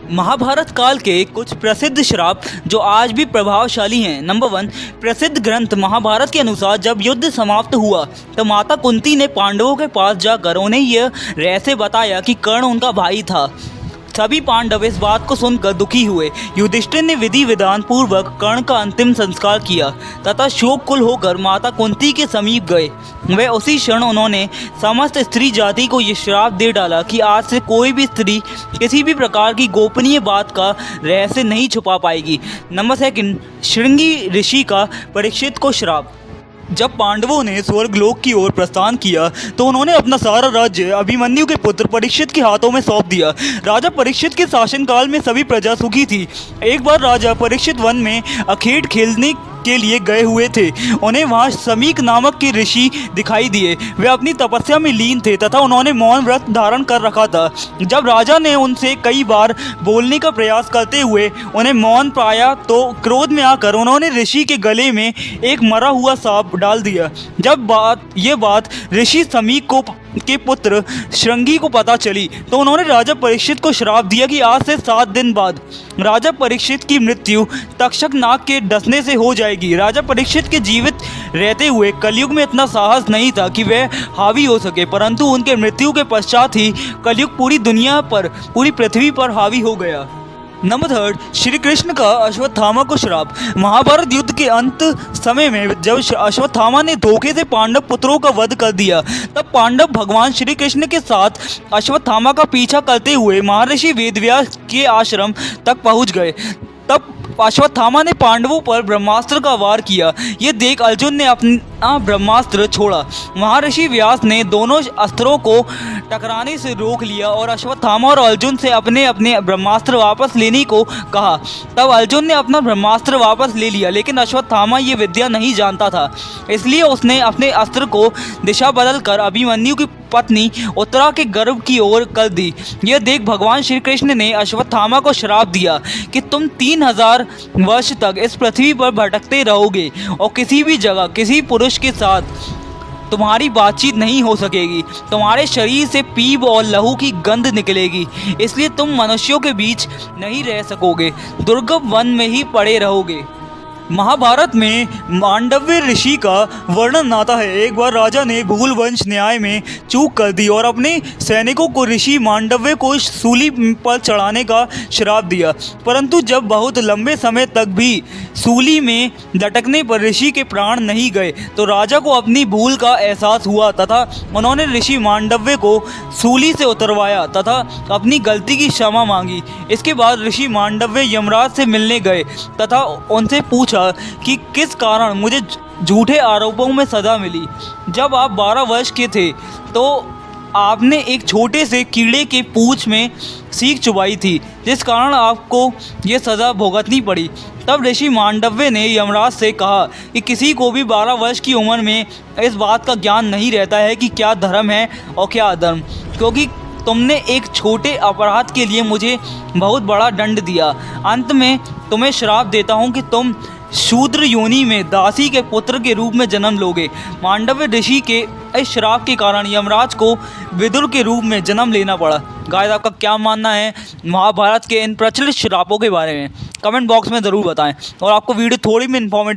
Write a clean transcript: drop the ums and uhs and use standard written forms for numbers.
महाभारत काल के कुछ प्रसिद्ध श्राप जो आज भी प्रभावशाली हैं। नंबर 1, प्रसिद्ध ग्रंथ महाभारत के अनुसार जब युद्ध समाप्त हुआ तो माता कुंती ने पांडवों के पास जाकर उन्हें यह रहस्य बताया कि कर्ण उनका भाई था। सभी पांडव इस बात को सुनकर दुखी हुए। युधिष्ठिर ने विधि विधान पूर्वक कर्ण का अंतिम संस्कार किया तथा शोककुल होकर माता कुंती के समीप गए। वे उसी क्षण उन्होंने समस्त स्त्री जाति को ये श्राप दे डाला कि आज से कोई भी स्त्री किसी भी प्रकार की गोपनीय बात का रहस्य नहीं छुपा पाएगी। नंबर 2, श्रृंगी ऋषि का परीक्षित को श्राप। जब पांडवों ने स्वर्गलोक की ओर प्रस्थान किया तो उन्होंने अपना सारा राज्य अभिमन्यु के पुत्र परीक्षित के हाथों में सौंप दिया। राजा परीक्षित के शासनकाल में सभी प्रजा सुखी थी। एक बार राजा परीक्षित वन में अखेट खेलने के लिए गए हुए थे। उन्हें वहां समीक नामक के ऋषि दिखाई दिए। वे अपनी तपस्या में लीन थे तथा उन्होंने मौन व्रत धारण कर रखा था। जब राजा ने उनसे कई बार बोलने का प्रयास करते हुए उन्हें मौन पाया तो क्रोध में आकर उन्होंने ऋषि के गले में एक मरा हुआ सांप डाल दिया। जब ये बात ऋषि समीक के पुत्र श्रृंगी को पता चली तो उन्होंने राजा परीक्षित को श्राप दिया कि आज से 7 दिन बाद राजा परीक्षित की मृत्यु तक्षक नाग के डसने से हो जाएगी। राजा परीक्षित के जीवित रहते हुए कलयुग में इतना साहस नहीं था कि वह हावी हो सके, परंतु उनके मृत्यु के पश्चात ही कलयुग पूरी दुनिया पर, पूरी पृथ्वी पर हावी हो गया। नंबर 3, श्री कृष्ण का अश्वत्थामा को श्राप। महाभारत युद्ध के अंत समय में जब अश्वत्थामा ने धोखे से पांडव पुत्रों का वध कर दिया तब पांडव भगवान श्री कृष्ण के साथ अश्वत्थामा का पीछा करते हुए महर्षि वेदव्यास के आश्रम तक पहुंच गए। तब अश्वत्थामा ने पांडवों पर ब्रह्मास्त्र का वार किया। ये देख अर्जुन ने अपना ब्रह्मास्त्र छोड़ा। महर्षि व्यास ने दोनों अस्त्रों को टकराने से रोक लिया और अश्वत्थामा और अर्जुन से अपने अपने ब्रह्मास्त्र वापस लेने को कहा। तब अर्जुन ने अपना ब्रह्मास्त्र वापस ले लिया, लेकिन अश्वत्थामा ये विद्या नहीं जानता था, इसलिए उसने अपने अस्त्र को दिशा बदल कर अभिमन्यु की पत्नी उत्तरा के गर्भ की ओर कर दी। यह देख भगवान श्री कृष्ण ने अश्वत्थामा को श्राप दिया कि तुम 3000 वर्ष तक इस पृथ्वी पर भटकते रहोगे और किसी भी जगह किसी पुरुष के साथ तुम्हारी बातचीत नहीं हो सकेगी। तुम्हारे शरीर से पीप और लहू की गंध निकलेगी, इसलिए तुम मनुष्यों के बीच नहीं रह सकोगे, दुर्गम वन में ही पड़े रहोगे। महाभारत में मांडव्य ऋषि का वर्णन आता है। एक बार राजा ने भूल वंश न्याय में चूक कर दी और अपने सैनिकों को ऋषि मांडव्य को सूली पर चढ़ाने का श्राप दिया, परंतु जब बहुत लंबे समय तक भी सूली में लटकने पर ऋषि के प्राण नहीं गए तो राजा को अपनी भूल का एहसास हुआ तथा उन्होंने ऋषि मांडव्य को सूली से उतरवाया तथा अपनी गलती की क्षमा मांगी। इसके बाद ऋषि मांडव्य यमराज से मिलने गए तथा उनसे पूछा कि किस कारण मुझे झूठे आरोपों में सजा मिली। जब आप 12 वर्ष के थे तो आपने एक छोटे से कीड़े के पूंछ में सीख चुभाई थी, जिस कारण आपको ये सज़ा भुगतनी पड़ी। तब ऋषि मांडव्य ने यमराज से कहा कि किसी को भी 12 वर्ष की उम्र में इस बात का ज्ञान नहीं रहता है कि क्या धर्म है और क्या अधर्म, क्योंकि तुमने एक छोटे अपराध के लिए मुझे बहुत बड़ा दंड दिया। अंत में तुम्हें श्राप देता हूँ कि तुम शूद्र योनि में दासी के पुत्र के रूप में जन्म लोगे। मांडव्य ऋषि के इस श्राप के कारण यमराज को विदुर के रूप में जन्म लेना पड़ा। गाइस, आपका क्या मानना है महाभारत के इन प्रचलित श्रापों के बारे में? कमेंट बॉक्स में ज़रूर बताएं। और आपको वीडियो थोड़ी भी इन्फॉर्मेटिव